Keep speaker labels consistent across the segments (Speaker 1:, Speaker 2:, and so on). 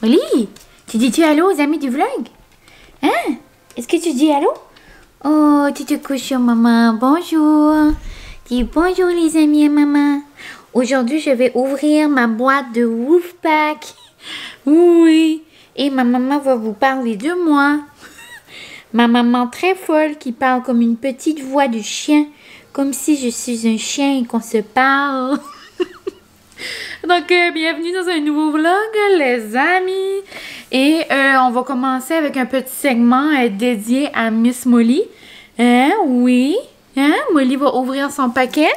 Speaker 1: Molly, tu dis-tu allô aux amis du vlog? Hein? Est-ce que tu dis allô? Oh, tu te couches sur maman. Bonjour. Dis bonjour les amis à maman. Aujourd'hui, je vais ouvrir ma boîte de Wolfpack. Oui. Et ma maman va vous parler de moi. Ma maman très folle qui parle comme une petite voix de chien. Comme si je suis un chien et qu'on se parle. Donc, bienvenue dans un nouveau vlog, les amis. Et on va commencer avec un petit segment dédié à Miss Molly. Hein? Oui. Hein? Molly va ouvrir son paquet.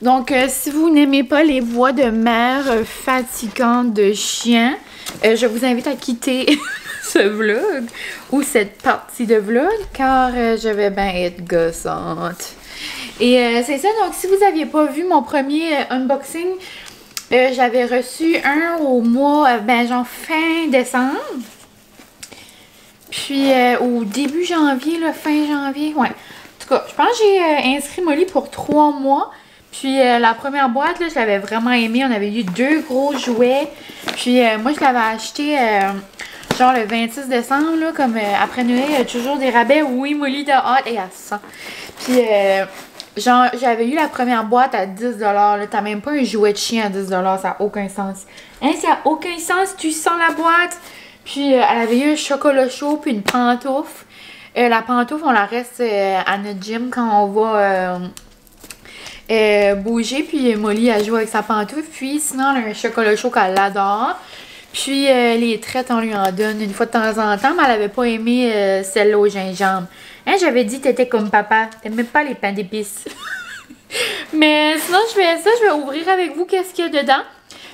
Speaker 1: Donc, si vous n'aimez pas les voix de mère fatigantes de chien, je vous invite à quitter ce vlog ou cette partie de vlog, car je vais bien être gossante. Et c'est ça, donc si vous n'aviez pas vu mon premier unboxing, j'avais reçu un au mois, genre fin décembre. Puis au début janvier, là, fin janvier, ouais. En tout cas, je pense que j'ai inscrit Molly pour 3 mois. Puis la première boîte, là, je l'avais vraiment aimée. On avait eu 2 gros jouets. Puis moi, je l'avais acheté genre le 26 décembre, là, comme après Noël, il y a toujours des rabais. Oui, Molly de hâte et à 100. Puis genre, j'avais eu la première boîte à 10$. T'as même pas un jouet de chien à 10$. Ça n'a aucun sens. Hein, ça n'a aucun sens. Tu sens la boîte. Puis elle avait eu un chocolat chaud puis une pantoufle. La pantoufle, on la reste à notre gym quand on va bouger. Puis Molly, elle joue avec sa pantoufle. Puis sinon, elle a un chocolat chaud qu'elle adore. Puis les traites, on lui en donne une fois de temps en temps. Mais elle avait pas aimé celle-là au gingembre. Hein, j'avais dit que t'étais comme papa. T'aimais pas les pains d'épices. Mais sinon, je vais ouvrir avec vous qu'est-ce qu'il y a dedans.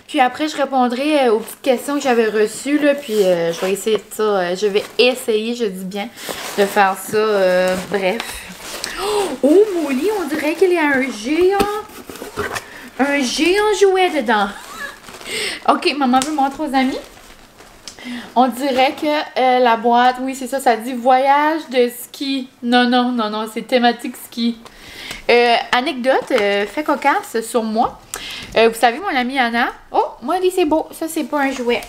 Speaker 1: Puis après, je répondrai aux petites questions que j'avais reçues, là. Puis je vais essayer de ça. Je vais essayer, je dis bien, de faire ça. Bref. Oh, Molly, on dirait qu'il y a un géant. Un géant jouet dedans. Ok, maman veut montrer aux amis. On dirait que la boîte, oui, c'est ça, ça dit voyage de ski. Non, non, non, non, c'est thématique ski. Anecdote, fait cocasse sur moi. Vous savez, mon amie Anna. Oh, moi, dit c'est beau. Ça, c'est pas un jouet.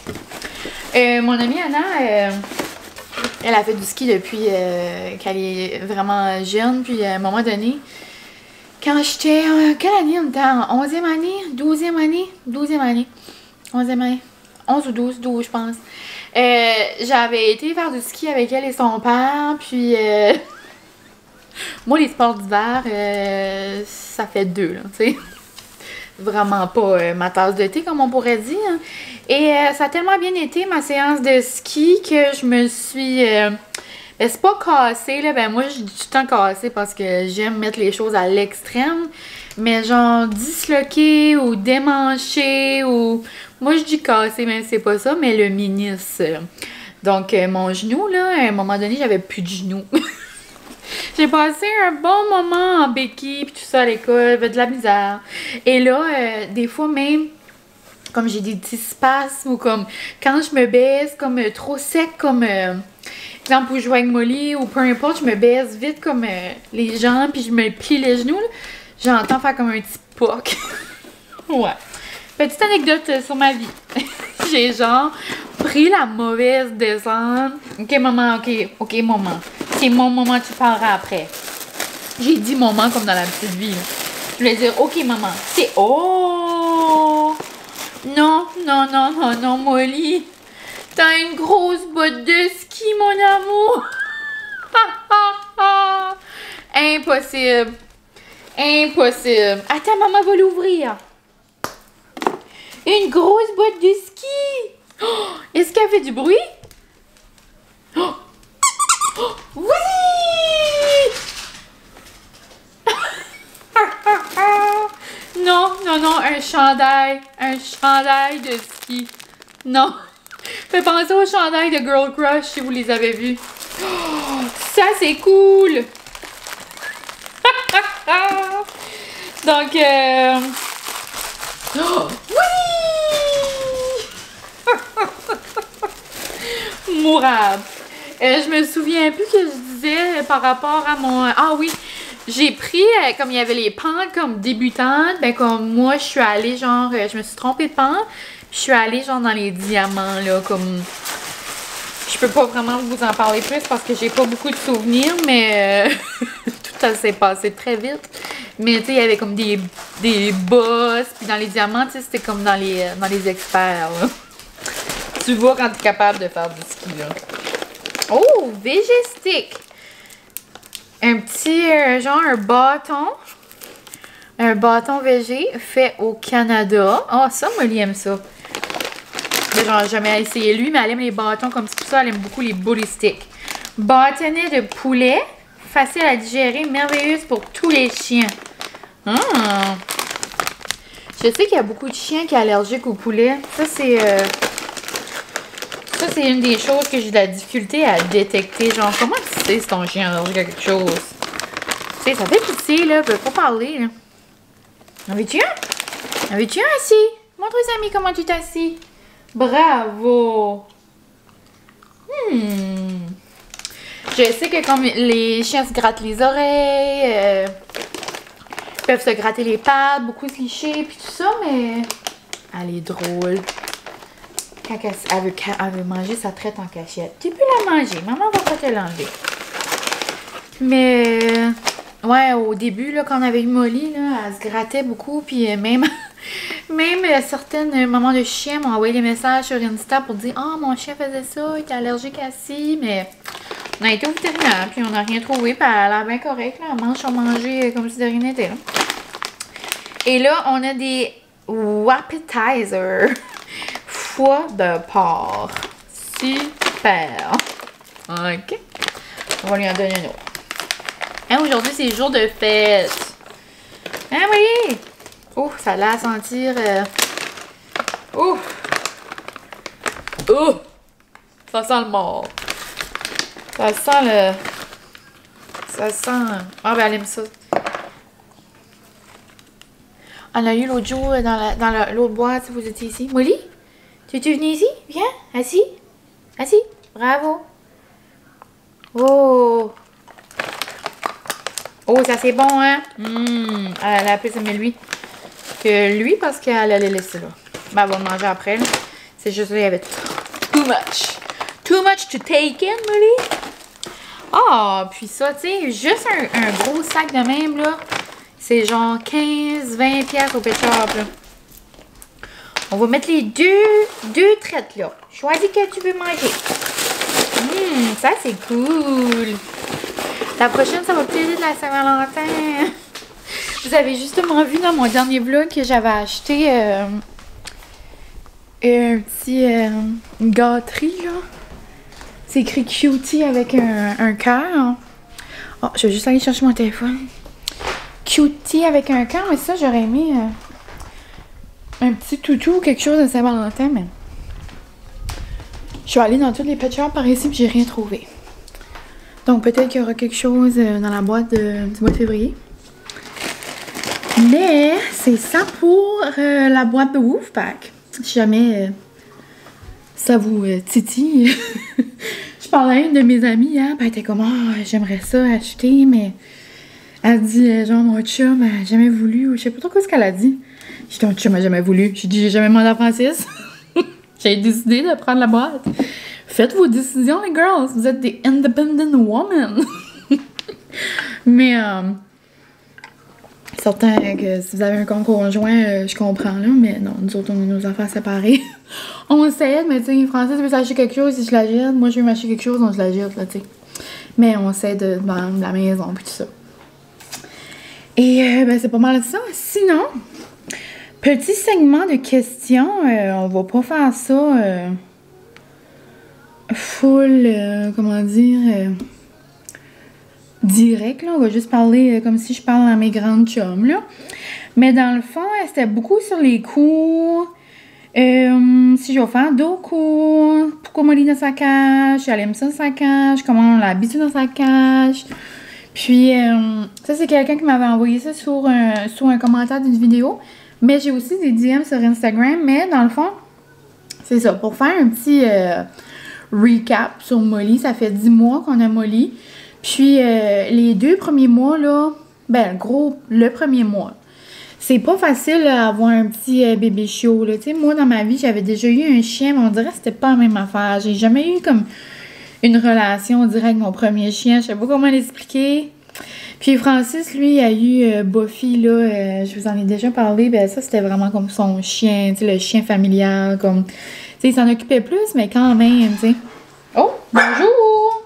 Speaker 1: Mon amie Anna, elle a fait du ski depuis qu'elle est vraiment jeune. Puis à un moment donné, quand j'étais. Quelle année on était? En 11e année? 12e année? 12e année. 11e année. 11 ou 12, je pense. J'avais été faire du ski avec elle et son père. Puis. Moi, les sports d'hiver, ça fait 2, là, tu sais. Vraiment pas ma tasse de thé, comme on pourrait dire. Et ça a tellement bien été, ma séance de ski, que je me suis... ben, c'est pas cassé, là. Ben, moi, je dis tout le temps cassé parce que j'aime mettre les choses à l'extrême. Mais genre, disloqué ou démanché ou... Moi, je dis cassé, même si c'est pas ça, mais le ministre. Donc, mon genou, là, à un moment donné, j'avais plus de genou. J'ai passé un bon moment en béquille, puis tout ça à l'école, j'avais de la misère. Et là, des fois même, comme j'ai des petits spasmes, ou comme quand je me baisse, comme trop sec, comme, exemple, pour jouer avec Molly, ou peu importe, je me baisse vite comme les gens, puis je me plie les genoux, j'entends faire comme un petit poc. Ouais. Petite anecdote sur ma vie. J'ai genre pris la mauvaise descente. Ok, maman, ok, maman. C'est mon moment, tu parleras après. J'ai dit moment comme dans la petite vie. Là. Je voulais dire, ok, maman. C'est oh! Non, non, non, non, non, Molly. T'as une grosse botte de ski, mon amour. Impossible. Impossible. Attends, maman va l'ouvrir. Une grosse boîte de ski! Oh, est-ce qu'elle fait du bruit? Oh! Oh, oui! Non, non, non, un chandail. Un chandail de ski. Non. Fait penser au chandail de Girl Crush si vous les avez vus. Oh, ça, c'est cool! Donc, oh, oui! Mourable. Je me souviens plus que je disais par rapport à mon... Ah oui, j'ai pris, comme il y avait les pentes comme débutantes, ben comme moi, je suis allée genre, je me suis trompée de pente. Je suis allée genre dans les diamants, là, comme... Je peux pas vraiment vous en parler plus parce que j'ai pas beaucoup de souvenirs, mais tout ça s'est passé très vite. Mais tu sais, il y avait comme des boss, puis dans les diamants, tu sais, c'était comme dans les experts, là. Tu vois quand tu es capable de faire du ski, là. Oh, VG-Stick! Un petit, genre un bâton. Un bâton VG fait au Canada. Ah, oh, ça, Molly aime ça. Genre, jamais essayé lui, mais elle aime les bâtons comme ça. Elle aime beaucoup les bully sticks. Bâtonnet de poulet. Facile à digérer. Merveilleuse pour tous les chiens. Ah. Je sais qu'il y a beaucoup de chiens qui sont allergiques au poulet. Ça, c'est une des choses que j'ai de la difficulté à détecter. Genre, comment tu sais si ton chien est allergique à quelque chose? Tu sais, ça fait pitié, là. Je peux pas parler, là. En veux-tu un? En veux-tu un assis? Montre aux amis comment tu t'assis. Bravo! Je sais que comme les chiens se grattent les oreilles, peuvent se gratter les pattes, beaucoup se licher, puis tout ça, mais elle est drôle. Quand elle veut manger sa traite en cachette. Tu peux la manger, maman va pas te l'enlever. Mais, ouais, au début, là, quand on avait eu Molly, là, elle se grattait beaucoup, puis même certaines mamans de chiens m'ont envoyé des messages sur Insta pour dire « Ah, mon chien faisait ça, il était allergique à ci, mais... » On a été au vétérinaire, puis on n'a rien trouvé, puis elle a l'air bien correcte, là. Elle mange son manger comme si de rien n'était, là. Et là, on a des Wappetizers. Foie de porc. Super. OK. On va lui en donner un autre. Hein, aujourd'hui, c'est jour de fête. Hein, oui? Oh, ça a l'air à sentir... Oh! Oh! Ça sent le mort. Ça sent le... Ça sent... Ah, ben elle aime ça. On a eu l'autre jour dans l'autre boîte, si vous étiez ici. Molly? Tu es venue ici? Viens, assis. Assis. Bravo. Oh. Oh, ça c'est bon, hein? Elle a appelé ça mais lui. Que lui, parce qu'elle allait laisser là. Ben, elle va le manger après. C'est juste qu'il y avait too much. Too much to take in, Molly. Ah, puis ça, tu sais, juste un gros sac de même, là. C'est genre 15-20 piastres au pet shop, là. On va mettre les deux traites, là. Choisis que tu veux manger. Ça, c'est cool. La prochaine, ça va plaider de la Saint-Valentin. Vous avez justement vu dans mon dernier vlog que j'avais acheté un petit... une gâterie, là. C'est écrit Cutie avec un cœur. Oh, je vais juste aller chercher mon téléphone. Cutie avec un cœur, mais ça, j'aurais aimé un petit toutou ou quelque chose de Saint-Valentin, mais je suis allée dans toutes les pet shops par ici et j'ai rien trouvé. Donc peut-être qu'il y aura quelque chose dans la boîte du mois de février. Mais c'est ça pour la boîte de Wolfpack. Si jamais ça vous titille. Je parlais à une de mes amies, hein, elle était comme « Ah, j'aimerais ça acheter, mais... » Elle dit, genre, mon chum a jamais voulu, ou je sais pas trop quoi ce qu'elle a dit. J'ai dit, ton chum a jamais voulu. J'ai dit, j'ai jamais demandé à Francis. J'ai décidé de prendre la boîte. Faites vos décisions, les girls. Vous êtes des independent women. Mais, certain que si vous avez un compte conjoint, je comprends, là. Mais non, nous autres, on a nos affaires séparées. On s'aide, mais tu sais, Francis veut s'acheter quelque chose, si je la jette. Moi, je veux m'acheter quelque chose, on se la jette, là, tu sais. Mais on s'aide dans la maison, puis tout ça. Et ben, c'est pas mal ça. Sinon, petit segment de questions. On va pas faire ça full, comment dire, direct. Là. On va juste parler comme si je parle à mes grandes chums. Là. Mais dans le fond, c'était beaucoup sur les cours. Si je vais faire d'autres cours. Pourquoi Molly dans sa cage? Elle aime ça dans sa cage. Comment on l'habitue dans sa cage? Puis, ça, c'est quelqu'un qui m'avait envoyé ça sur un commentaire d'une vidéo. Mais j'ai aussi des DM sur Instagram. Mais dans le fond, c'est ça. Pour faire un petit recap sur Molly, ça fait 10 mois qu'on a Molly. Puis, les 2 premiers mois, là, ben, le premier mois, c'est pas facile là, avoir un petit bébé chiot. Là. Tu sais, moi, dans ma vie, j'avais déjà eu un chien, mais on dirait que c'était pas la même affaire. J'ai jamais eu comme une relation, on dirait, avec mon premier chien. Je sais pas comment l'expliquer. Puis Francis, lui, a eu Buffy, là, je vous en ai déjà parlé, ben ça, c'était vraiment comme son chien, tu sais, le chien familial, comme... Tu sais, il s'en occupait plus, mais quand même, tu sais. Oh, bonjour!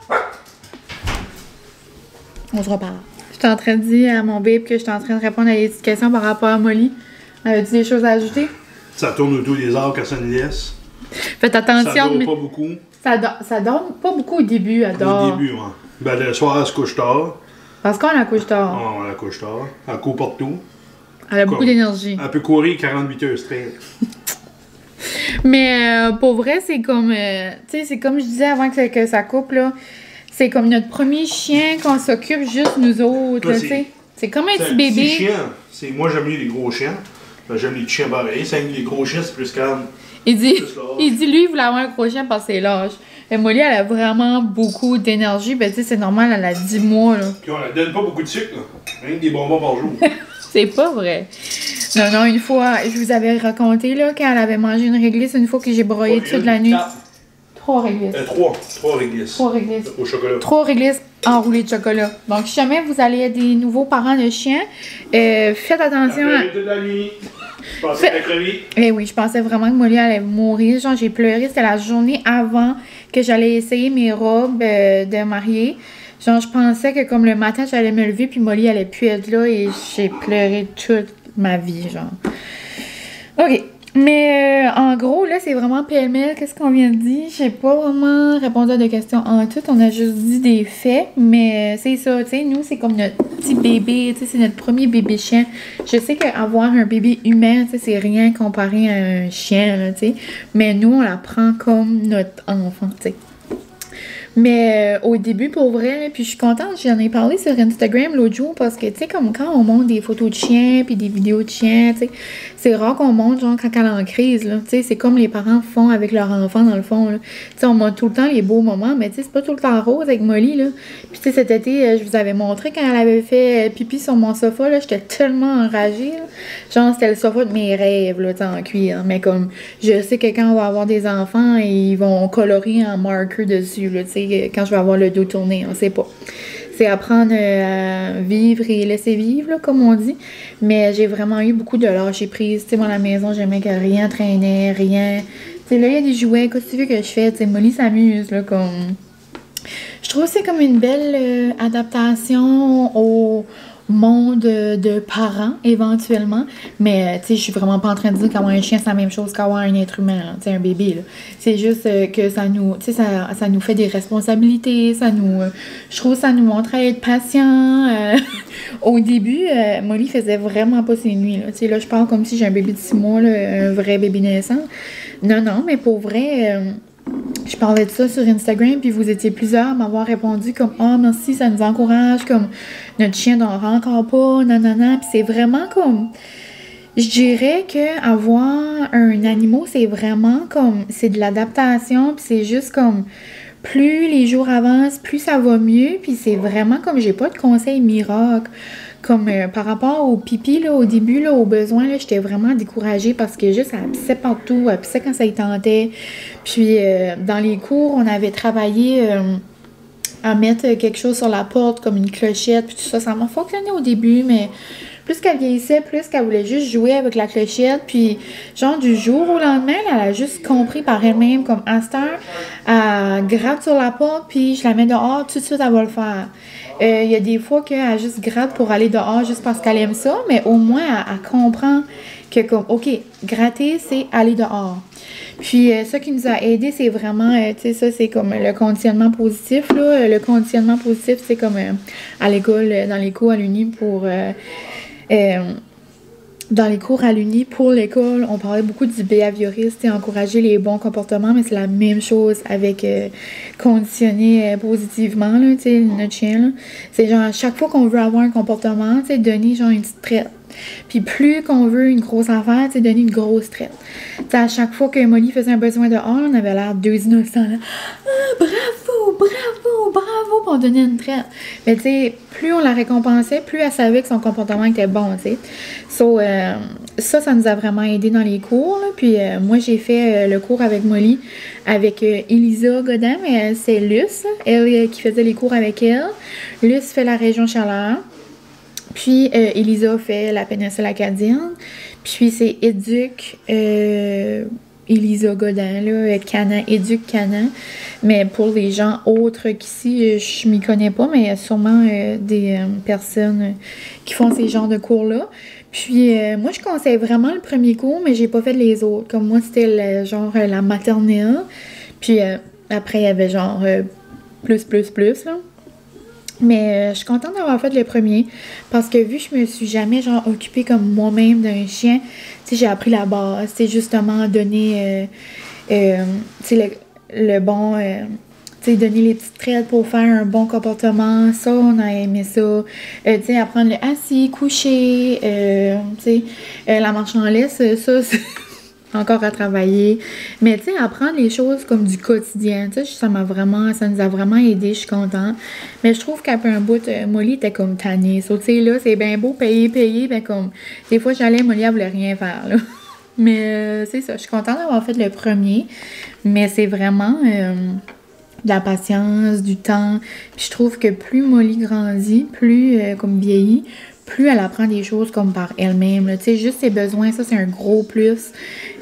Speaker 1: On se reparle. J'étais en train de dire à mon bébé que j'étais en train de répondre à des petites questions par rapport à Molly. Avais-tu des choses à ajouter?
Speaker 2: Ça tourne autour des arbres quand ça nous laisse.
Speaker 1: Faites attention.
Speaker 2: Ça dort pas beaucoup.
Speaker 1: Ça dort pas beaucoup au début, elle dort.
Speaker 2: Au début, ouais. Ben, le soir, elle se couche tard.
Speaker 1: Parce qu'on la couche tard.
Speaker 2: Ah, on la couche tard. Elle court partout.
Speaker 1: Elle a beaucoup d'énergie.
Speaker 2: Elle peut courir 48 heures straight.
Speaker 1: Mais pour vrai, c'est comme... tu sais, c'est comme je disais avant que ça coupe, là. C'est comme notre premier chien qu'on s'occupe juste nous autres, tu sais. C'est comme un petit bébé.
Speaker 2: Petit chien. Moi, j'aime mieux les gros chiens. Ben, j'aime les petits chiens pareils. Les gros chiens, c'est plus calme.
Speaker 1: Il dit, lui, il voulait avoir un gros chien parce que c'est l'âge. Et Molly, elle a vraiment beaucoup d'énergie. Ben, tu sais, c'est normal, elle a 10 mois, là.
Speaker 2: Puis on la donne pas beaucoup de sucre, là. Rien que des bonbons par jour.
Speaker 1: C'est pas vrai. Non, une fois, je vous avais raconté, là, quand elle avait mangé une réglisse, une fois que j'ai broyé toute la nuit. 3 réglisses.
Speaker 2: 3 réglisses.
Speaker 1: 3 réglisses.
Speaker 2: Au chocolat.
Speaker 1: 3 réglisses enroulées de chocolat. Donc, si jamais vous allez être des nouveaux parents de chiens, faites attention à...
Speaker 2: toute la nuit. Je pensais qu'elle crevait.
Speaker 1: Eh oui, je pensais vraiment que Molly allait mourir. Genre, j'ai pleuré. C'était la journée avant que j'allais essayer mes robes de mariée. Genre, je pensais que comme le matin, j'allais me lever, puis Molly allait plus être là, et j'ai pleuré toute ma vie, genre. OK. Mais en gros, là, c'est vraiment pêle-mêle. Qu'est-ce qu'on vient de dire? J'ai pas vraiment répondu à des questions en tout. On a juste dit des faits. Mais c'est ça, tu sais, nous, c'est comme notre petit bébé. Tu sais, c'est notre premier bébé chien. Je sais qu'avoir un bébé humain, tu sais, c'est rien comparé à un chien, là, tu sais. Mais nous, on la prend comme notre enfant, tu sais. Mais au début, pour vrai, puis je suis contente, j'en ai parlé sur Instagram l'autre jour parce que, tu sais, comme quand on monte des photos de chiens puis des vidéos de chiens, tu sais, c'est rare qu'on monte, genre, quand elle est en crise, là, tu sais, c'est comme les parents font avec leur enfant, dans le fond, là. Tu sais, on montre tout le temps les beaux moments, mais tu sais, c'est pas tout le temps rose avec Molly, là. Puis, tu sais, cet été, je vous avais montré quand elle avait fait pipi sur mon sofa, là, j'étais tellement enragée, là. Genre, c'était le sofa de mes rêves, là, tu sais, en cuir. Mais comme, je sais que quand on va avoir des enfants, ils vont colorer en marker dessus, là, tu sais, quand je vais avoir le dos tourné, on sait pas. C'est apprendre à vivre et laisser vivre, là, comme on dit. Mais j'ai vraiment eu beaucoup de lâcher prise. Tu sais, moi, à la maison, j'aimais que rien traînait, rien. Tu sais, là, il y a des jouets, qu'est-ce que tu veux que je fais? Tu sais, Molly s'amuse, là, comme... Je trouve que c'est comme une belle adaptation au monde de parents, éventuellement. Mais, tu sais, je suis vraiment pas en train de dire qu'avoir un chien, c'est la même chose qu'avoir un être humain, tu sais, un bébé, là. C'est juste que ça nous, tu sais, ça nous fait des responsabilités, ça nous... je trouve que ça nous montre à être patient. Au début, Molly faisait vraiment pas ses nuits, là. Tu sais, là, je parle comme si j'ai un bébé de 6 mois, là, un vrai bébé naissant. Non, mais pour vrai... je parlais de ça sur Instagram, puis vous étiez plusieurs à m'avoir répondu comme « Ah, oh, merci, ça nous encourage, comme notre chien n'en rend encore pas, nanana. » Puis c'est vraiment comme... Je dirais que avoir un animal, c'est vraiment comme... C'est de l'adaptation, puis c'est juste comme... Plus les jours avancent, plus ça va mieux, puis c'est vraiment comme... J'ai pas de conseils miracles. Comme par rapport au pipi, là, au début, là, aux besoins, là, j'étais vraiment découragée parce que juste, elle pissait partout, elle pissait quand ça y tentait. Puis, dans les cours, on avait travaillé à mettre quelque chose sur la porte, comme une clochette, puis tout ça. Ça m'a fonctionné au début, mais plus qu'elle vieillissait, plus qu'elle voulait juste jouer avec la clochette. Puis, genre, du jour au lendemain, elle a juste compris par elle-même, comme à cette heure, elle gratte sur la porte, puis je la mets dehors, tout de suite, elle va le faire. Il y a des fois qu'elle juste gratte pour aller dehors juste parce qu'elle aime ça, mais au moins, elle comprend que comme, OK, gratter, c'est aller dehors. Puis, ce qui nous a aidé, c'est vraiment, tu sais, ça, c'est comme le conditionnement positif, là. Le conditionnement positif, c'est comme à l'école, dans les cours à l'Uni pour... dans les cours à l'Uni pour l'école, on parlait beaucoup du behavioriste et encourager les bons comportements, mais c'est la même chose avec conditionner positivement, là, tu sais, notre chien, là. C'est genre, à chaque fois qu'on veut avoir un comportement, tu sais, donner genre une petite traite. Puis plus qu'on veut une grosse affaire, tu sais, donner une grosse traite. Tu sais, à chaque fois que Molly faisait un besoin dehors, on avait l'air 2 innocents, là. Ah, bravo, bravo, bravo, puis on donnait une traite. Mais tu sais, plus on la récompensait, plus elle savait que son comportement était bon, tu sais. So, ça nous a vraiment aidé dans les cours, là. Puis moi, j'ai fait le cours avec Molly, avec Elisa Godin, mais c'est Luce, elle qui faisait les cours avec elle. Luce fait la région Chaleur. Puis Elisa fait la péninsule acadienne. Puis c'est Éduc Elisa Godin, là, Canan, Éduc Canan. Mais pour les gens autres qu'ici, je m'y connais pas, mais il y a sûrement des personnes qui font ces genres de cours-là. Puis moi, je conseille vraiment le premier cours, mais j'ai pas fait les autres. Comme moi, c'était genre la maternelle. Puis après, il y avait genre plus, là. Mais je suis contente d'avoir fait le premier parce que vu que je me suis jamais genre occupée comme moi-même d'un chien, tu sais, j'ai appris la base, c'est justement donner tu sais, le bon tu sais, donner les petites traites pour faire un bon comportement, ça on a aimé ça, tu sais, apprendre le assis, coucher, tu sais, la marche en laisse, ça c'est encore à travailler. Mais tu sais, apprendre les choses comme du quotidien, tu sais, ça nous a vraiment aidé, je suis contente. Mais je trouve qu'après un bout, Molly était comme tannée. So, tu sais, là, c'est bien beau, payer, ben comme, des fois j'allais, Molly, elle voulait rien faire, là. Mais c'est ça, je suis contente d'avoir fait le premier. Mais c'est vraiment de la patience, du temps. Puis je trouve que plus Molly grandit, plus comme vieillit, plus elle apprend des choses comme par elle-même. Tu sais, juste ses besoins, ça, c'est un gros plus.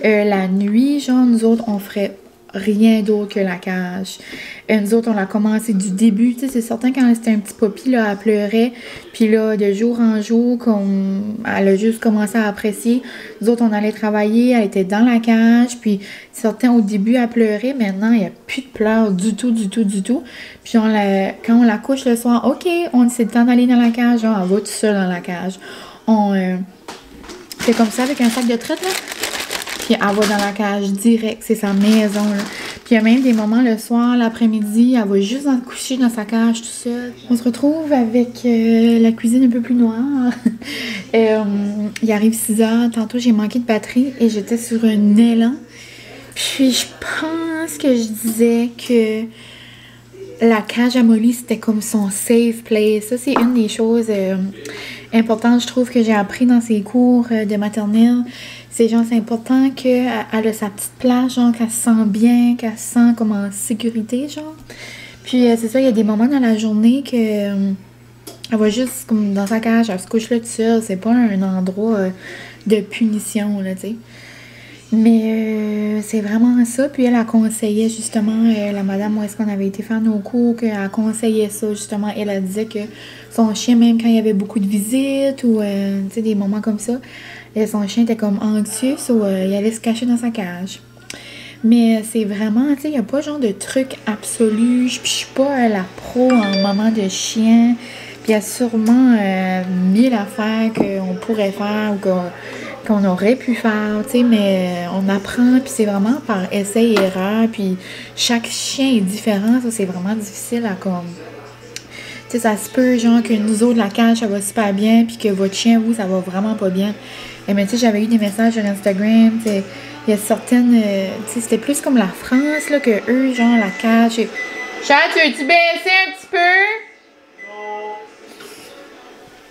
Speaker 1: La nuit, genre, nous autres, on ferait rien d'autre que la cage. Nous autres, on l'a commencé du début. Tu sais, c'est certain, quand c'était un petit poppy, là, elle pleurait. Puis là, de jour en jour, elle a juste commencé à apprécier. Nous autres, on allait travailler, elle était dans la cage. Puis certains, au début, elle pleurait. Maintenant, il n'y a plus de pleurs du tout. Puis quand on la couche le soir, OK, c'est le temps d'aller dans la cage. Genre, elle va tout seul dans la cage. C'est comme ça avec un sac de traite, là. Puis elle va dans la cage direct, c'est sa maison, là. Puis il y a même des moments le soir, l'après-midi, elle va juste coucher dans sa cage tout seul. On se retrouve avec la cuisine un peu plus noire. Il arrive 6 heures, tantôt j'ai manqué de batterie et j'étais sur un élan. Puis je pense que je disais que la cage à Molly, c'était comme son safe place. Ça, c'est une des choses importantes, je trouve, que j'ai appris dans ces cours de maternelle. C'est important qu'elle a sa petite place, genre, qu'elle se sent bien, qu'elle se sent comme en sécurité, genre. Puis c'est ça, il y a des moments dans la journée que elle va juste comme dans sa cage, elle se couche là toute seule. C'est pas un endroit de punition, là, tu sais. Mais c'est vraiment ça. Puis elle conseillait justement, la madame où est-ce qu'on avait été faire nos cours, qu'elle conseillait ça justement. Elle disait que son chien, même quand il y avait beaucoup de visites ou tu sais, des moments comme ça, son chien était comme anxieux, il allait se cacher dans sa cage. Mais c'est vraiment, tu sais, il n'y a pas genre de truc absolu. Puis je suis pas la pro en moment de chien. Puis il y a sûrement 1000 affaires qu'on pourrait faire ou qu'on aurait pu faire, tu sais, mais on apprend, puis c'est vraiment par essai et erreur, puis chaque chien est différent, ça c'est vraiment difficile à comme... Tu sais, ça se peut, genre, que nous autres, la cage, ça va super bien, puis que votre chien, vous, ça va vraiment pas bien. Et mais tu sais, j'avais eu des messages sur Instagram, tu sais, il y a certaines... tu sais, c'était plus comme la France, là, que eux, genre, la cage... Charles, tu veux-tu baisser un petit peu?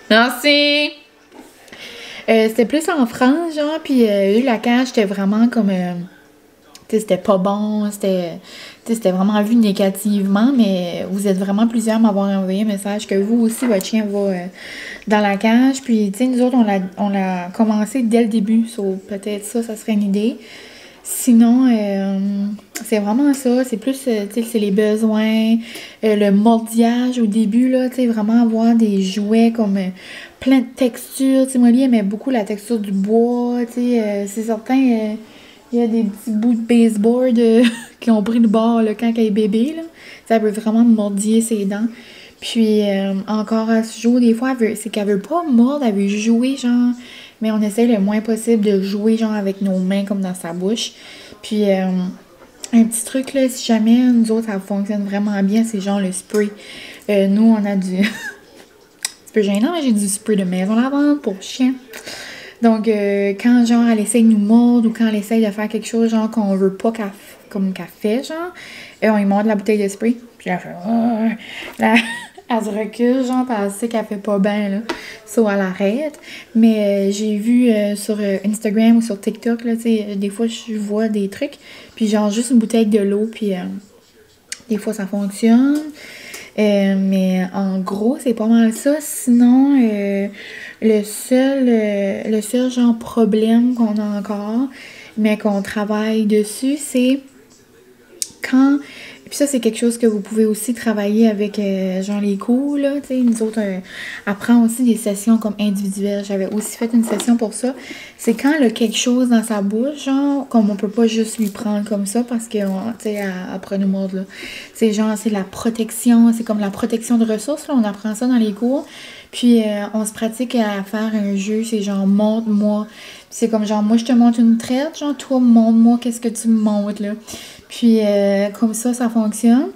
Speaker 1: Merci! C'était plus en France, genre, puis la cage, c'était vraiment comme... tu sais, c'était pas bon, c'était vraiment vu négativement, mais vous êtes vraiment plusieurs à m'avoir envoyé un message que vous aussi, votre chien va dans la cage. Puis, tu sais, nous autres, on l'a commencé dès le début, so, peut-être ça serait une idée. Sinon, c'est vraiment ça, c'est plus, tu sais, c'est les besoins, le mordillage au début, là, tu sais, vraiment avoir des jouets comme plein de textures. Tu sais, Molly aimait beaucoup la texture du bois, tu sais, c'est certain, il y a des petits bouts de baseboard qui ont pris le bord, là, quand elle est bébé, là. Ça veut vraiment mordiller ses dents. Puis, encore à ce jour, des fois, c'est qu'elle veut pas mordre, elle veut jouer, genre... Mais on essaie le moins possible de jouer, genre, avec nos mains, comme dans sa bouche. Puis, un petit truc, là, si jamais, nous autres, ça fonctionne vraiment bien, c'est genre le spray. Nous, on a du... c'est un peu gênant, mais j'ai du spray de maison lavande pour chien. Donc, quand, genre, elle essaye de nous mordre ou quand elle essaye de faire quelque chose, genre, qu'on veut pas qu'elle comme café, genre. Et on lui montre la bouteille de spray. Puis elle fait... Là, elle se recule, genre, parce qu'elle sait qu'elle fait pas bien, là. So, elle arrête. Mais j'ai vu sur Instagram ou sur TikTok, là, tu sais, des fois, je vois des trucs. Puis genre, juste une bouteille de l'eau, puis des fois, ça fonctionne. Mais en gros, c'est pas mal ça. Sinon, le seul genre problème qu'on a encore, mais qu'on travaille dessus, c'est quand... Puis ça, c'est quelque chose que vous pouvez aussi travailler avec genre les cours, là, tu sais, nous autres, on prend aussi des sessions comme individuelles. J'avais aussi fait une session pour ça. C'est quand elle a quelque chose dans sa bouche, genre, comme on peut pas juste lui prendre comme ça parce que, tu sais, après nous mordre, là. C'est genre, c'est la protection, c'est comme la protection de ressources, là, on apprend ça dans les cours. Puis, on se pratique à faire un jeu, c'est genre, montre-moi. C'est comme genre, moi, je te montre une traite, genre, toi, montre-moi qu'est-ce que tu me montres, là. Puis, comme ça fonctionne.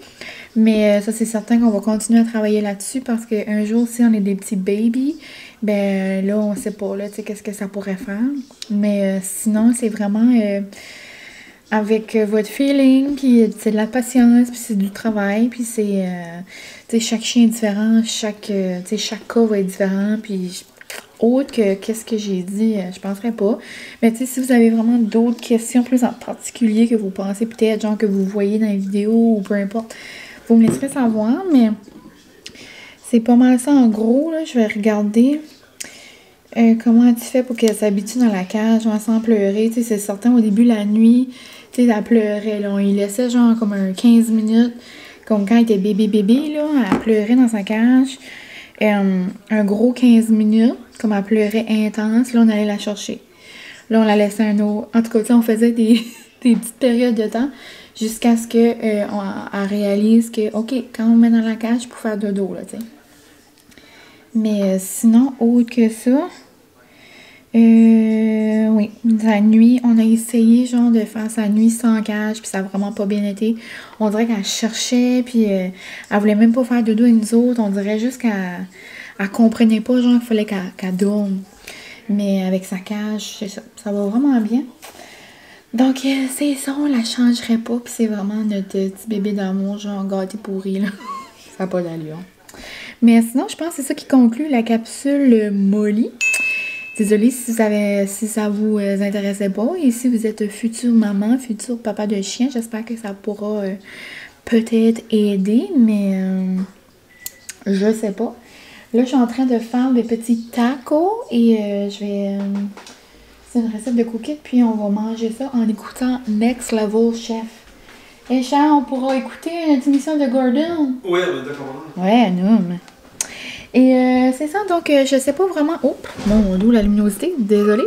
Speaker 1: Mais ça, c'est certain qu'on va continuer à travailler là-dessus parce qu'un jour, si on est des petits babies, ben là, on sait pas, là, tu sais, qu'est-ce que ça pourrait faire. Mais sinon, c'est vraiment avec votre feeling, puis c'est de la patience, puis c'est du travail, puis c'est, tu sais, chaque chien est différent, chaque cas va être différent, puis... Autre que qu'est-ce que j'ai dit, je penserais pas. Mais tu sais, si vous avez vraiment d'autres questions plus en particulier que vous pensez peut-être, genre que vous voyez dans les vidéos ou peu importe, vous me laisserez savoir. Mais c'est pas mal ça en gros, là. Je vais regarder comment tu fais pour qu'elle s'habitue dans la cage, genre sans pleurer. Tu sais, c'est certain, au début, la nuit, tu sais, elle pleurait, là. On lui laissait genre comme un 15 minutes, comme quand elle était bébé, là. Elle pleurait dans sa cage. Un gros 15 minutes, comme elle pleurait intense, là, on allait la chercher. Là, on la laissait un autre. En tout cas, on faisait des petites périodes de temps jusqu'à ce qu'elle réalise que, OK, quand on met dans la cage, pour faire dodo, là, tu sais. Mais sinon, autre que ça, oui, la nuit, on a essayé, genre, de faire sa nuit sans cage, puis ça a vraiment pas bien été. On dirait qu'elle cherchait, puis elle voulait même pas faire dodo avec nous autres. On dirait juste qu'elle comprenait pas, genre, qu'il fallait qu'elle dorme. Mais avec sa cage, c'est ça, ça va vraiment bien. Donc, c'est ça, on la changerait pas, puis c'est vraiment notre petit bébé d'amour, genre, gâté pourri, là. Ça n'a pas d'allure. Mais sinon, je pense que c'est ça qui conclut la capsule Molly. Désolée si ça vous intéressait pas. Et si vous êtes future maman, futur papa de chien, j'espère que ça pourra peut-être aider, mais je sais pas. Là, je suis en train de faire des petits tacos et je vais... c'est une recette de cookies, puis on va manger ça en écoutant Next Level Chef. Et Charles, on pourra écouter une émission de Gordon.
Speaker 2: Oui, d'accord.
Speaker 1: Ouais, non, mais... Et c'est ça, donc je sais pas vraiment... Oh, mon Dieu, la luminosité, désolée.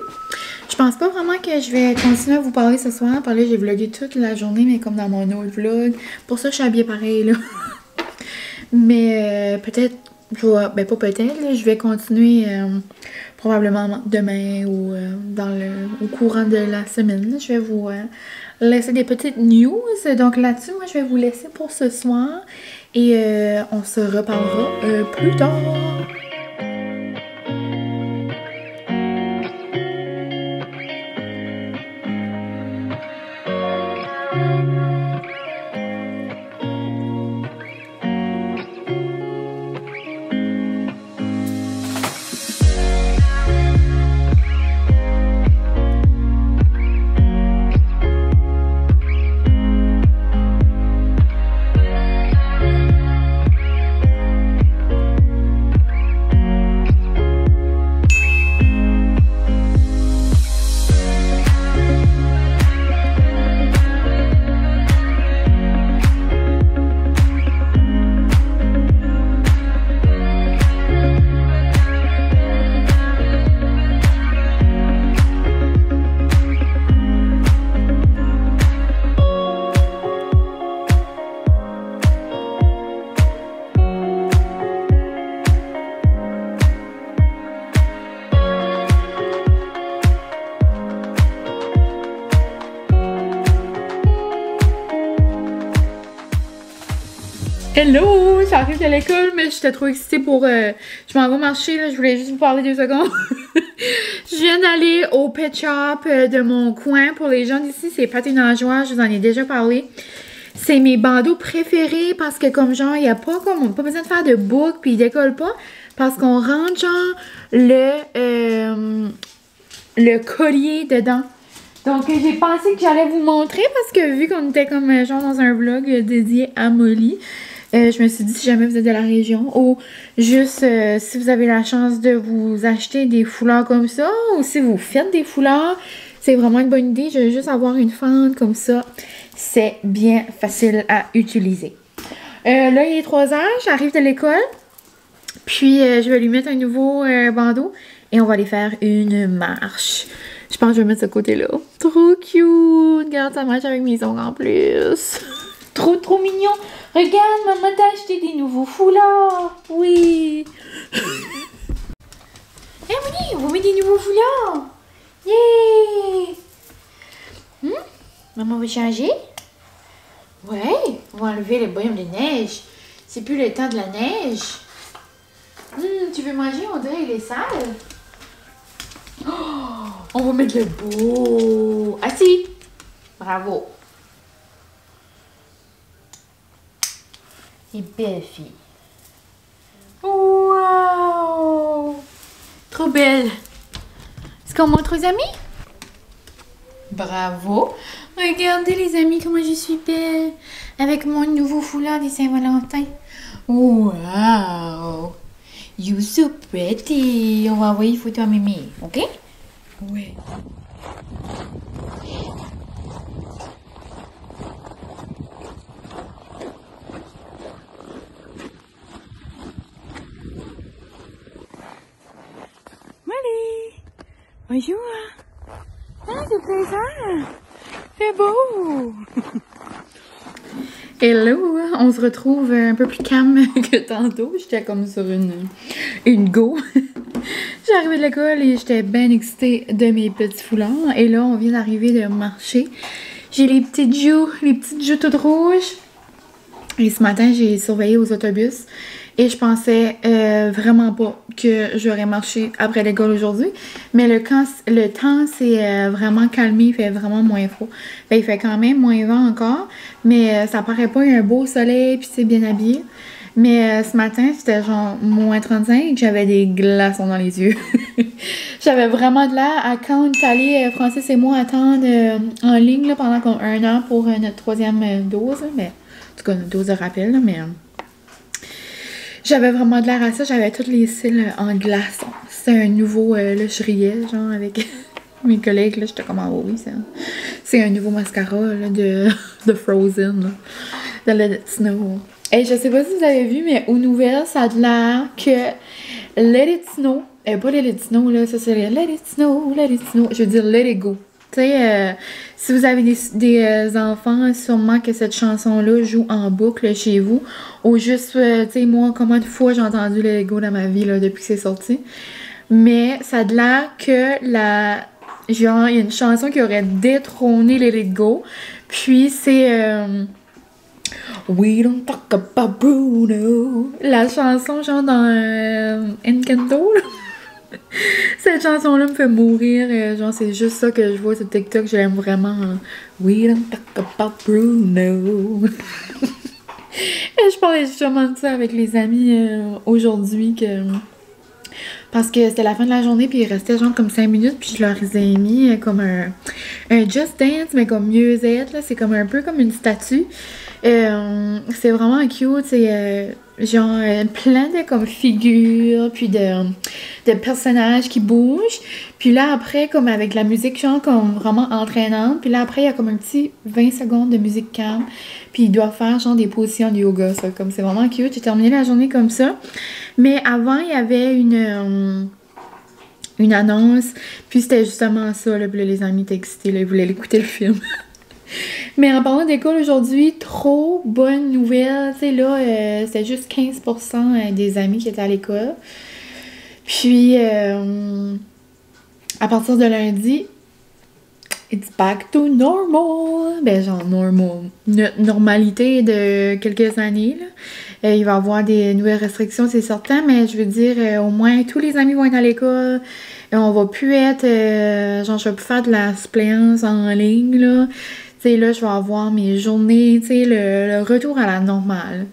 Speaker 1: Je pense pas vraiment que je vais continuer à vous parler ce soir. Par là, j'ai vlogué toute la journée, mais comme dans mon autre vlog. Pour ça, je suis habillée pareil, là. Mais peut-être, ben pas peut-être, là, je vais continuer probablement demain ou au courant de la semaine. Là, je vais vous laisser des petites news. Donc là-dessus, moi, je vais vous laisser pour ce soir. Et on se reparlera plus tard. Hello! J'arrive de l'école, mais j'étais trop excitée pour... je m'en vais marcher, là. Je voulais juste vous parler 2 secondes. Je viens d'aller au pet shop de mon coin. Pour les gens d'ici, c'est Pâté Nageoire, je vous en ai déjà parlé. C'est mes bandeaux préférés parce que comme genre, il n'y a pas besoin de faire de boucle puis ils décollent pas parce qu'on rentre genre le collier dedans. Donc j'ai pensé que j'allais vous montrer parce que vu qu'on était comme genre dans un vlog dédié à Molly, je me suis dit si jamais vous êtes de la région ou juste si vous avez la chance de vous acheter des foulards comme ça ou si vous faites des foulards, c'est vraiment une bonne idée. Je vais juste avoir une fente comme ça. C'est bien facile à utiliser. Là, il est 3 heures, j'arrive de l'école. Puis, je vais lui mettre un nouveau bandeau et on va aller faire une marche. Je pense que je vais mettre ce côté-là. Trop cute! Regarde, ça marche avec mes ongles en plus. Trop, trop mignon. Regarde, maman t'a acheté des nouveaux foulards. Oui! Hey, Moni, on va mettre des nouveaux foulards. Yeah! Maman va changer? Ouais, on va enlever le bonhomme de neige. C'est plus le temps de la neige. Tu veux manger? On dirait qu'il est sale. Oh, on va mettre le beau. Assis. Bravo. Et belle fille. Wow! Trop belle. Est-ce qu'on montre aux amis? Bravo. Regardez les amis comment je suis belle. Avec mon nouveau foulard des Saint-Valentin. Wow! You so pretty. On va envoyer une photo à Mimi, ok? Ouais. Molly! Bonjour! Ah, c'est plaisant! C'est beau! Hello! On se retrouve un peu plus calme que tantôt. J'étais comme sur une go. J'arrivais de l'école et j'étais bien excitée de mes petits foulards. Et là, on vient d'arriver de marcher. J'ai les petites joues toutes rouges. Et ce matin, j'ai surveillé aux autobus. Et je pensais vraiment pas que j'aurais marché après l'école aujourd'hui. Mais le temps s'est vraiment calmé, il fait vraiment moins froid. Ben, il fait quand même moins vent encore, mais ça paraît pas, il y a un beau soleil, puis c'est bien habillé. Mais ce matin, c'était genre moins 35, j'avais des glaçons dans les yeux. J'avais vraiment de l'air à quand on est allé, Francis et moi, attendre en ligne là, pendant 1 an pour notre 3e dose. Mais, en tout cas, notre dose de rappel, là, mais... j'avais vraiment de l'air à ça, j'avais tous les cils en glaçons. C'était un nouveau, là je riais genre avec mes collègues, là j'étais comme ah oui, c'est un nouveau mascara là, de Frozen, là, de Let It Snow. Et je sais pas si vous avez vu, mais aux nouvelles, ça a de l'air que Let It Snow, pas Let It Snow là, ça c'est Let It Snow, je veux dire Let It Go. Tu sais, si vous avez des enfants, sûrement que cette chanson-là joue en boucle chez vous. Ou juste, tu sais, moi, combien de fois j'ai entendu le Lego dans ma vie, là, depuis que c'est sorti. Mais ça a l'air que genre, il y a une chanson qui aurait détrôné les Lego. Puis c'est... We don't talk about Bruno. La chanson, genre, dans Encanto, là. Cette chanson-là me fait mourir. Genre, c'est juste ça que je vois sur TikTok. Je l'aime vraiment. We don't talk about Bruno. Et je parlais justement de ça avec les amis aujourd'hui. Parce que c'était la fin de la journée. Puis il restait genre comme 5 minutes. Puis je leur ai mis comme un Just Dance. Mais comme mieux-être. C'est comme un peu comme une statue. C'est vraiment cute. C'est... genre plein de comme figures puis de personnages qui bougent, puis là après comme avec la musique genre comme vraiment entraînante, puis là après il y a comme un petit 20 secondes de musique calme, puis il doit faire genre des positions de yoga, ça comme c'est vraiment cute. J'ai terminé la journée comme ça, mais avant il y avait une annonce, puis c'était justement ça là, puis là, les amis étaient excités là, ils voulaient écouter le film. Mais en parlant d'école aujourd'hui, trop bonne nouvelle. Tu sais, là, c'était juste 15% des amis qui étaient à l'école. Puis, à partir de lundi, it's back to normal. Ben, genre, normal. Notre normalité de quelques années, là. Il va y avoir des nouvelles restrictions, c'est certain, mais je veux dire, au moins, tous les amis vont être à l'école. On va plus être, genre, je vais plus faire de la suppléance en ligne, là. Tu sais, là, je vais avoir mes journées, tu sais, le retour à la normale.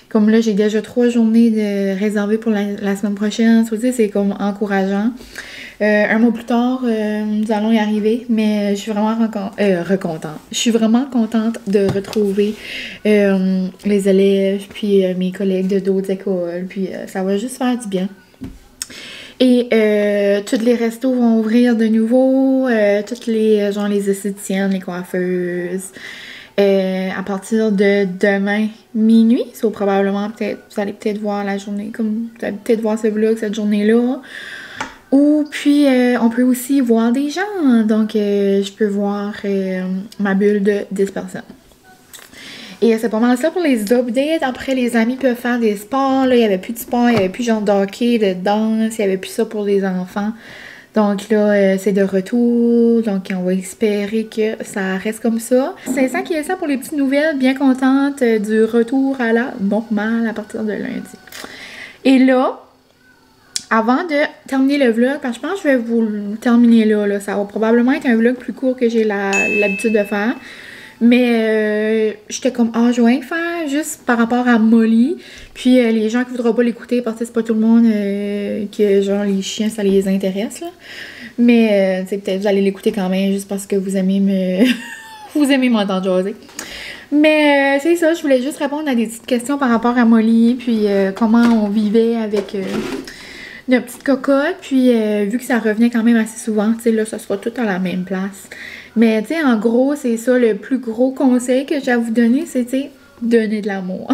Speaker 1: Comme là, j'ai déjà 3 journées de réservées pour la semaine prochaine. Tu sais, c'est comme encourageant. Un mois plus tard, nous allons y arriver, mais je suis vraiment recontente. Je suis vraiment contente de retrouver les élèves, puis mes collègues de d'autres écoles, puis ça va juste faire du bien. Et tous les restos vont ouvrir de nouveau, toutes les, genre les esthéticiennes, les coiffeuses, à partir de demain minuit, so probablement peut-être, vous allez peut-être voir la journée, comme vous allez peut-être voir ce vlog cette journée-là. Ou puis on peut aussi voir des gens, donc je peux voir ma bulle de 10 personnes. Et c'est pas mal ça pour les updates. Après, les amis peuvent faire des sports. Là, il n'y avait plus de sport, il n'y avait plus genre de hockey, de danse, il n'y avait plus ça pour les enfants. Donc là, c'est de retour. Donc on va espérer que ça reste comme ça. C'est ça qui est ça pour les petites nouvelles. Bien contente du retour à la normale à partir de lundi. Et là, avant de terminer le vlog, parce que je pense que je vais vous le terminer là. Ça va probablement être un vlog plus court que j'ai l'habitude de faire. Mais j'étais comme enjoint de faire juste par rapport à Molly. Puis les gens qui ne voudront pas l'écouter parce que c'est pas tout le monde que genre les chiens ça les intéresse là. Mais peut-être vous allez l'écouter quand même juste parce que vous aimez me vous aimez m'entendre jaser. Mais c'est ça, je voulais juste répondre à des petites questions par rapport à Molly. Puis comment on vivait avec notre petite cocotte. Puis vu que ça revenait quand même assez souvent, tu sais là ça sera tout à la même place. Mais tu sais, en gros, c'est ça, le plus gros conseil que j'ai à vous donner, c'est, tu sais, donner de l'amour.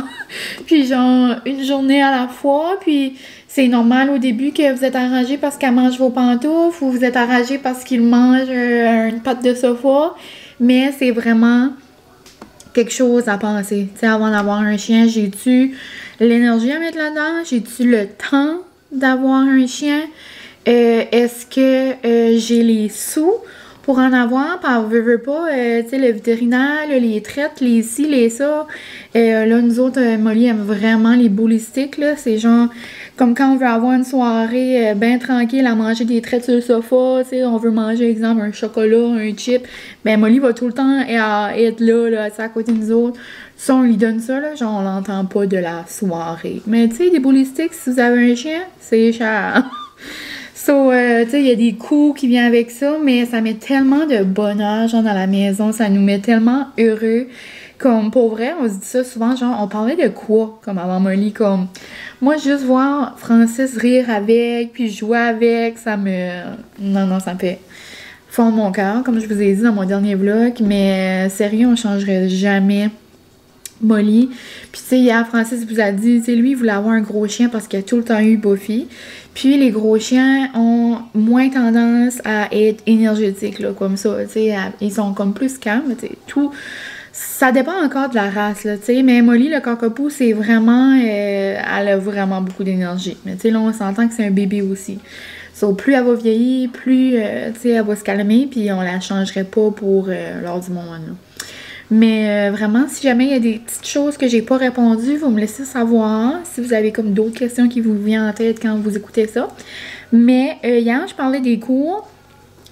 Speaker 1: Puis genre, une journée à la fois, puis c'est normal au début que vous êtes enragé parce qu'elle mange vos pantoufles, ou vous êtes enragé parce qu'il mange une patte de sofa, mais c'est vraiment quelque chose à penser. Tu sais, avant d'avoir un chien, j'ai-tu l'énergie à mettre là-dedans? J'ai-tu le temps d'avoir un chien? Est-ce que j'ai les sous pour en avoir, par veux pas, tu sais, le vétérinaire, là, les traites, les ci, les ça. Là, nous autres, Molly aime vraiment les boulistiques, là. C'est genre, comme quand on veut avoir une soirée bien tranquille à manger des traites sur le sofa, tu sais, on veut manger, exemple, un chocolat, un chip. Ben, Molly va tout le temps être là, à côté de nous autres. Si on lui donne ça, là, genre, on l'entend pas de la soirée. Mais, tu sais, des boulistiques, si vous avez un chien, c'est cher. So, tu sais, il y a des coûts qui viennent avec ça, mais ça met tellement de bonheur, genre, dans la maison. Ça nous met tellement heureux. Comme, pour vrai, on se dit ça souvent, genre, on parlait de quoi, comme avant Molly, comme... Moi, juste voir Francis rire avec, puis jouer avec, ça me... Non, ça me fait fondre mon cœur, comme je vous ai dit dans mon dernier vlog. Mais, sérieux, on changerait jamais Molly. Puis, tu sais, hier, Francis vous a dit, tu sais, lui, il voulait avoir un gros chien parce qu'il a tout le temps eu Buffy. Puis, les gros chiens ont moins tendance à être énergétiques, là, comme ça, tu sais. Ils sont comme plus calmes, tu sais, tout... Ça dépend encore de la race, là, tu sais. Mais Molly, le cockapoo, c'est vraiment... elle a vraiment beaucoup d'énergie. Mais, tu sais, là, on s'entend que c'est un bébé aussi. So, plus elle va vieillir, plus, tu sais, elle va se calmer. Puis, on la changerait pas pour l'heure du moment, là. Mais vraiment, si jamais il y a des petites choses que j'ai pas répondues, vous me laissez savoir. Si vous avez comme d'autres questions qui vous viennent en tête quand vous écoutez ça. Mais hier, je parlais des cours.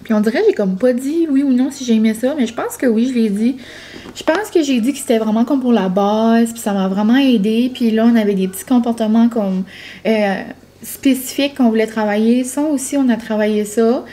Speaker 1: Puis on dirait que j'ai comme pas dit oui ou non si j'aimais ça. Mais je pense que oui, je l'ai dit. Je pense que j'ai dit que c'était vraiment comme pour la base. Puis ça m'a vraiment aidé. Puis là, on avait des petits comportements comme spécifiques qu'on voulait travailler. Ça aussi, on a travaillé ça.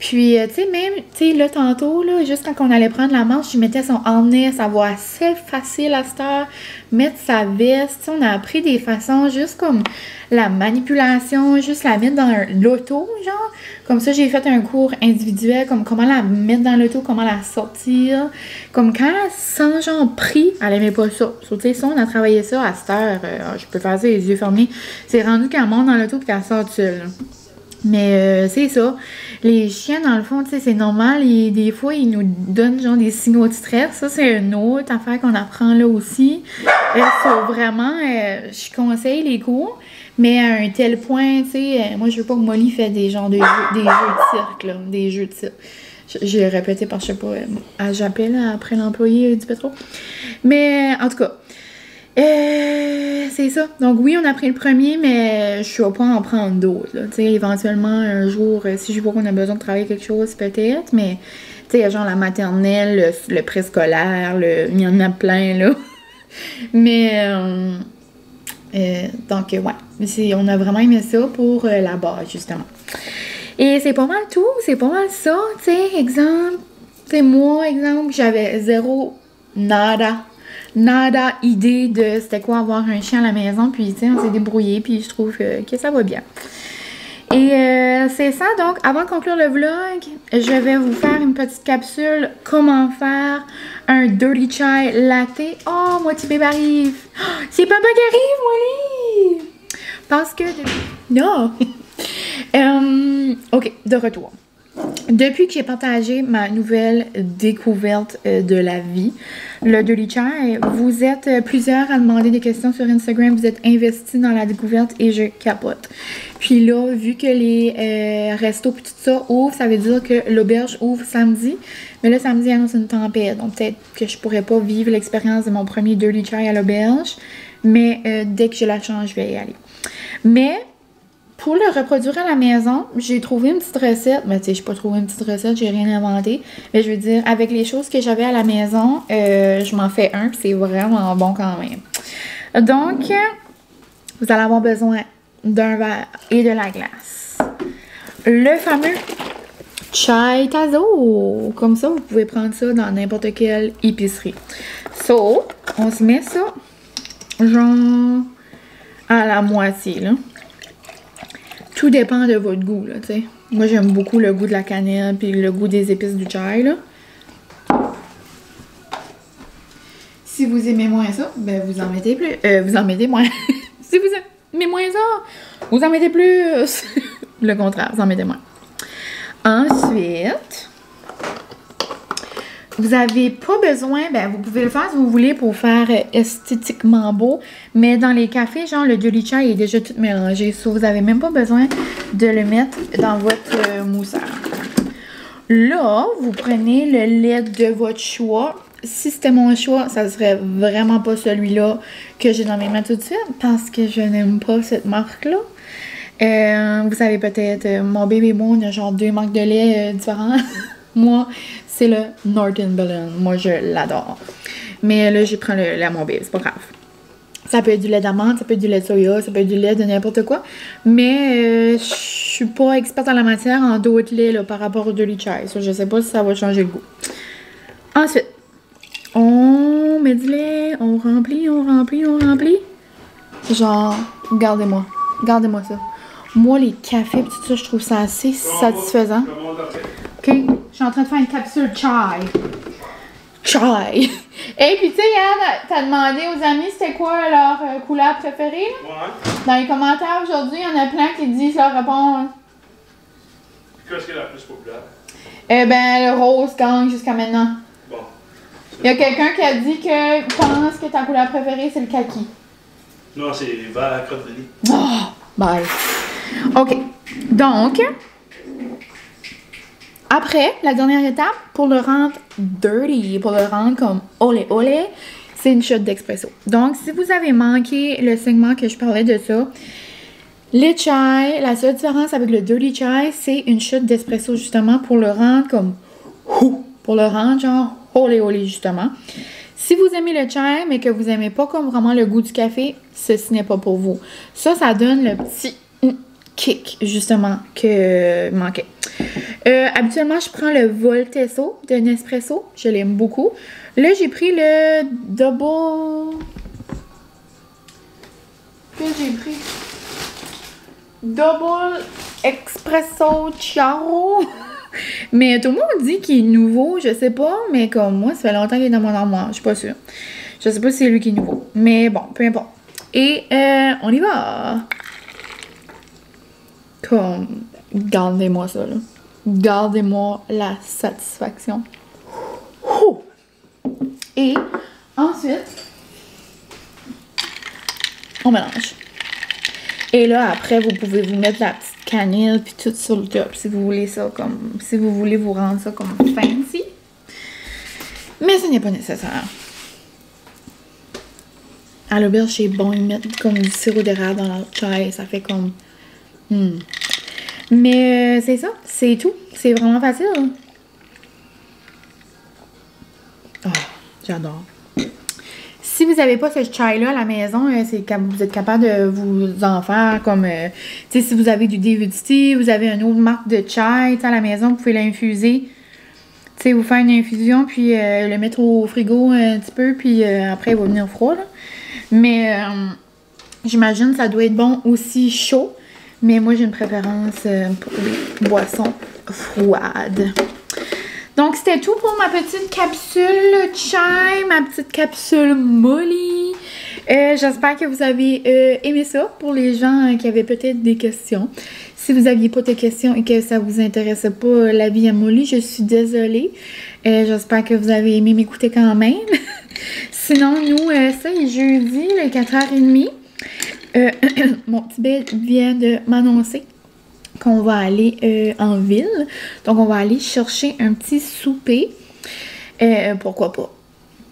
Speaker 1: Puis, tu sais, même, tu sais, là, tantôt, là, juste quand on allait prendre la marche, je mettais son harnais, ça va assez facile à cette heure, mettre sa veste, tu sais, on a appris des façons, juste comme la manipulation, juste la mettre dans l'auto, genre, comme ça, j'ai fait un cours individuel, comme comment la mettre dans l'auto, comment la sortir, comme quand elle se sent, genre, pris, elle aimait pas ça, tu sais, ça, on a travaillé ça à cette heure, je peux faire ça les yeux fermés, c'est rendu qu'elle monte dans l'auto et qu'elle sort seule. Mais c'est ça. Les chiens, dans le fond, tu sais, c'est normal. Et des fois, ils nous donnent genre des signaux de stress. Ça, c'est une autre affaire qu'on apprend là aussi. Faut vraiment, je conseille les cours. Mais à un tel point, tu sais, moi, je veux pas que Molly fait des genres de jeux de cirque, là. Des jeux de cirque. J'ai répété parce que je sais pas, j'appelle après l'employé du pétrole. Mais en tout cas. C'est ça. Donc oui, on a pris le premier, mais je ne vais pas en prendre d'autres. Tu sais, éventuellement, un jour, si je vois qu'on a besoin de travailler quelque chose, peut-être, mais tu sais, genre la maternelle, le préscolaire, il y en a plein, là. Mais, donc, ouais. On a vraiment aimé ça pour la base, justement. Et c'est pas mal tout. C'est pas mal ça. Tu sais, exemple, j'avais nada idée de c'était quoi avoir un chien à la maison. Puis, tu sais, on s'est débrouillé. Puis, je trouve que ça va bien. Et c'est ça, donc, avant de conclure le vlog, je vais vous faire une petite capsule comment faire un dirty chai latte. Oh, moi, petit bébé arrive. Oh, c'est papa qui arrive, Molly! Parce que... Non! OK, de retour. Depuis que j'ai partagé ma nouvelle découverte de la vie, le Dirty Chai, vous êtes plusieurs à demander des questions sur Instagram, vous êtes investis dans la découverte et je capote. Puis là, vu que les restos et tout ça ouvrent, ça veut dire que l'auberge ouvre samedi, mais là, samedi annonce une tempête, donc peut-être que je pourrais pas vivre l'expérience de mon premier Dirty Chai à l'auberge, mais dès que j'ai la chance, je vais y aller. Mais... pour le reproduire à la maison, j'ai trouvé une petite recette. Mais tu sais, je n'ai pas trouvé une petite recette, j'ai rien inventé. Mais je veux dire, avec les choses que j'avais à la maison, je m'en fais un, puis c'est vraiment bon quand même. Donc, vous allez avoir besoin d'un verre et de la glace. Le fameux chai tazo. Comme ça, vous pouvez prendre ça dans n'importe quelle épicerie. So, on se met ça, genre, à la moitié, là. Tout dépend de votre goût, là, tu sais. Moi, j'aime beaucoup le goût de la cannelle puis le goût des épices du chai, là. Si vous aimez moins ça, ben vous en mettez plus. Vous en mettez moins. Si vous aimez moins ça, vous en mettez plus. Le contraire, vous en mettez moins. Ensuite... vous n'avez pas besoin, ben vous pouvez le faire si vous voulez pour faire esthétiquement beau, mais dans les cafés, genre le dirty chai est déjà tout mélangé, so vous n'avez même pas besoin de le mettre dans votre mousseur. Là, vous prenez le lait de votre choix. Si c'était mon choix, ça serait vraiment pas celui-là que j'ai dans mes mains tout de suite, parce que je n'aime pas cette marque-là. Vous savez peut-être, mon bébé bon, il y a genre 2 marques de lait différents. Moi, c'est le Northumberland. Moi, je l'adore. Mais là, je prends le lait à mon bébé. C'est pas grave. Ça peut être du lait d'amande, ça peut être du lait de soya, ça peut être du lait de n'importe quoi. Mais je suis pas experte en la matière en d'autres laits là, par rapport au dirty chai. So, je sais pas si ça va changer le goût. Ensuite, on met du lait, on remplit, on remplit, on remplit. Genre, regardez-moi. Regardez-moi ça. Moi, les cafés, tout ça, je trouve ça assez satisfaisant. OK, je suis en train de faire une capsule chai. Chai. Et puis, tu sais, Yann, t'as demandé aux amis c'était quoi leur couleur préférée? Ouais. Dans les commentaires aujourd'hui, il y en a plein qui disent leur réponse.
Speaker 2: Qu'est-ce qui est la plus populaire?
Speaker 1: Ben, le rose gagne jusqu'à maintenant.
Speaker 2: Bon.
Speaker 1: Il y a quelqu'un qui a dit que pense que ta couleur préférée, c'est le kaki.
Speaker 2: Non, c'est vert à crotte de lit.
Speaker 1: Oh, bye. OK. Donc, après, la dernière étape, pour le rendre dirty, pour le rendre comme olé olé, c'est une shot d'expresso. Donc, si vous avez manqué le segment que je parlais de ça, le chai, la seule différence avec le dirty chai, c'est une shot d'espresso justement pour le rendre comme pour le rendre genre olé olé justement. Si vous aimez le chai, mais que vous n'aimez pas comme vraiment le goût du café, ceci n'est pas pour vous. Ça donne le petit kick, justement, que manquait. Habituellement, je prends le Voltesso de Nespresso. Je l'aime beaucoup. Là, j'ai pris le Double... Qu'est-ce que j'ai pris? Double Espresso Ciao. Mais tout le monde dit qu'il est nouveau, je sais pas, mais comme moi, ça fait longtemps qu'il est dans mon armoire, je suis pas sûre. Je sais pas si c'est lui qui est nouveau, mais bon, peu importe. Et on y va! Comme, gardez-moi ça, là. Gardez-moi la satisfaction. Ouh. Et ensuite, on mélange. Et là, après, vous pouvez vous mettre la petite cannelle puis tout sur le top si vous voulez ça comme... si vous voulez vous rendre ça comme fancy. Mais ce n'est pas nécessaire. À l'auberge, c'est bon, ils mettent comme du sirop d'érable dans leur chai, ça fait comme... Mais c'est ça, c'est tout. C'est vraiment facile. Oh, j'adore. Si vous n'avez pas ce chai-là à la maison, vous êtes capable de vous en faire comme... tu sais, si vous avez du David's Tea, vous avez une autre marque de chai à la maison, vous pouvez l'infuser. Tu sais, vous faire une infusion, puis le mettre au frigo un petit peu, puis après, il va venir froid, là. Mais j'imagine que ça doit être bon aussi chaud. Mais moi, j'ai une préférence pour les boissons froides. Donc, c'était tout pour ma petite capsule chai, ma petite capsule Molly. J'espère que vous avez aimé ça pour les gens qui avaient peut-être des questions. Si vous n'aviez pas de questions et que ça vous intéressait pas la vie à Molly, je suis désolée. J'espère que vous avez aimé m'écouter quand même. Sinon, nous, ça est jeudi, le 4h30. Mon petit bébé vient de m'annoncer qu'on va aller en ville. Donc, on va aller chercher un petit souper. Pourquoi pas?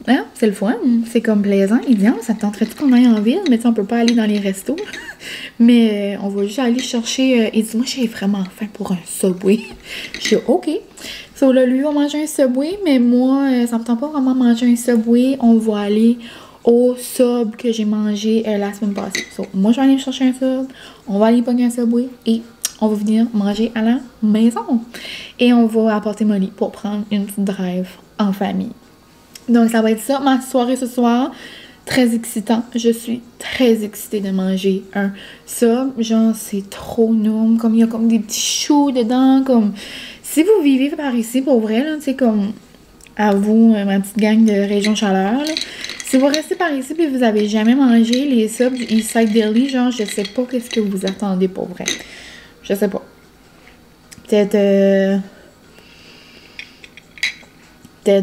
Speaker 1: Hein? C'est le fun, c'est comme plaisant. Il dit, ça te tenterait-tu qu'on aille en ville? Mais tu sais, on peut pas aller dans les restos. Mais on va juste aller chercher... il dit, moi, j'ai vraiment faim pour un Subway. Je dis, OK. So là, lui, on va manger un Subway, mais moi, ça me tente pas vraiment manger un Subway. On va aller au sub que j'ai mangé la semaine passée. So, moi, je vais aller me chercher un sub. On va aller pogner un Subway et on va venir manger à la maison. Et on va apporter Molly pour prendre une petite drive en famille. Donc, ça va être ça, ma soirée ce soir. Très excitant. Je suis très excitée de manger un sub. Genre, c'est trop noum. Comme il y a comme des petits choux dedans. Comme, si vous vivez par ici, pour vrai, là, tu sais, comme, à vous, ma petite gang de Région Chaleur, là. Si vous restez par ici et vous avez jamais mangé les subs du Eastside Deli, genre, je sais pas qu'est-ce que vous attendez pour vrai. Je sais pas. Peut-être,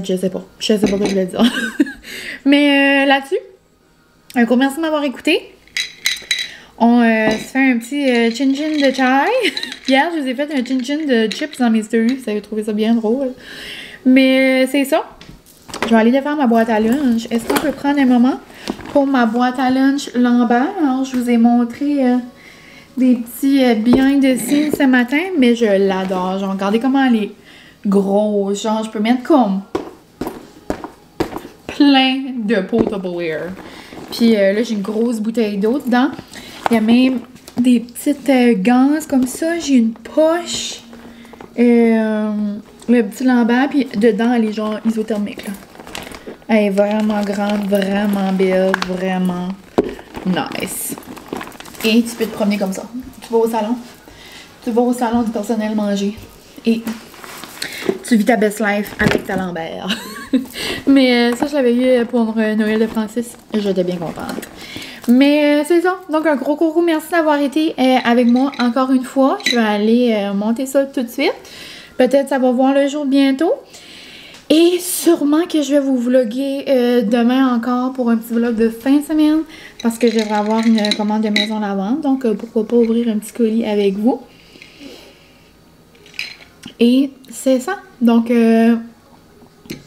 Speaker 1: je sais pas. Je sais pas ce que je voulais dire. Mais là-dessus, un gros merci de m'avoir écouté. On se fait un petit chin-chin de chai. Hier, je vous ai fait un chin-chin de chips dans mystery. Vous avez trouvé ça bien drôle. Mais c'est ça. Je vais aller défaire ma boîte à lunch. Est-ce qu'on peut prendre un moment pour ma boîte à lunch Lambert? Alors, je vous ai montré des petits behind the scenes ce matin, mais je l'adore. Genre, regardez comment elle est grosse. Genre, je peux mettre comme plein de potable. Puis là, j'ai une grosse bouteille d'eau dedans. Il y a même des petites ganses comme ça. J'ai une poche. Le petit Lambert. Puis dedans, elle est genre isothermique, là. Elle est vraiment grande, vraiment belle, vraiment nice. Et tu peux te promener comme ça. Tu vas au salon. Tu vas au salon du personnel manger. Et tu vis ta best life avec ta Lambert. Mais ça, je l'avais eu pour Noël de Francis. J'étais bien contente. Mais c'est ça. Donc, un gros coucou. Merci d'avoir été avec moi encore une fois. Je vais aller monter ça tout de suite. Peut-être ça va voir le jour bientôt. Et sûrement que je vais vous vlogger demain encore pour un petit vlog de fin de semaine. Parce que je devrais avoir une commande de maison à la vente. Donc, pourquoi pas ouvrir un petit colis avec vous. Et c'est ça. Donc,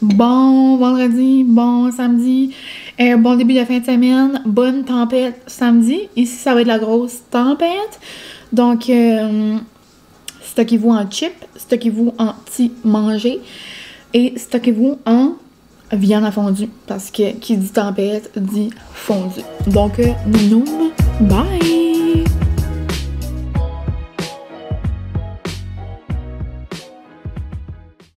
Speaker 1: bon vendredi, bon samedi, bon début de fin de semaine, bonne tempête samedi. Ici, ça va être la grosse tempête. Donc, stockez-vous en chips, stockez-vous en petits manger et stockez-vous en viande à fondue. Parce que qui dit tempête dit fondue. Donc, nounoum, bye!